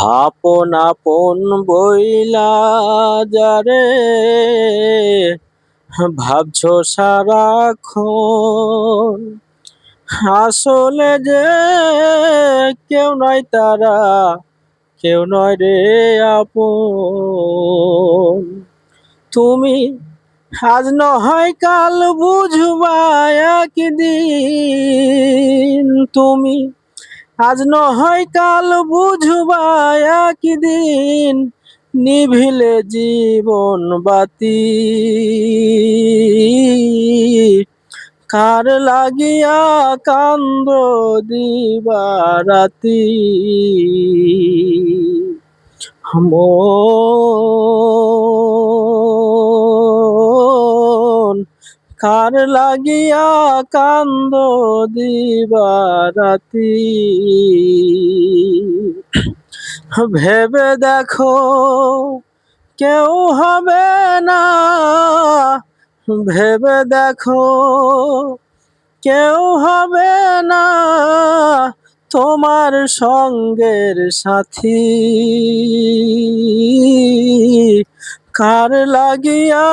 আপন আপন বইলা যারে ভাবছো সারাক্ষণ, আসলে যে কেউ নয় তারা, কেউ নয় রে আপন। তুমি আজ নয় কাল বুঝবা একদিন, তুমি আজ নয় কাল বুঝবা একদিন, নিভিলে জীবন বাতি কার লাগিয়া কান্দ দিবারাতি। মন কার লাগিয়া কান্দ দিবারাতি, ভেবে দেখো কেউ হবে না, ভেবে দেখো কেউ হবে না তোমার সঙ্গের সাথী, কার লাগিয়া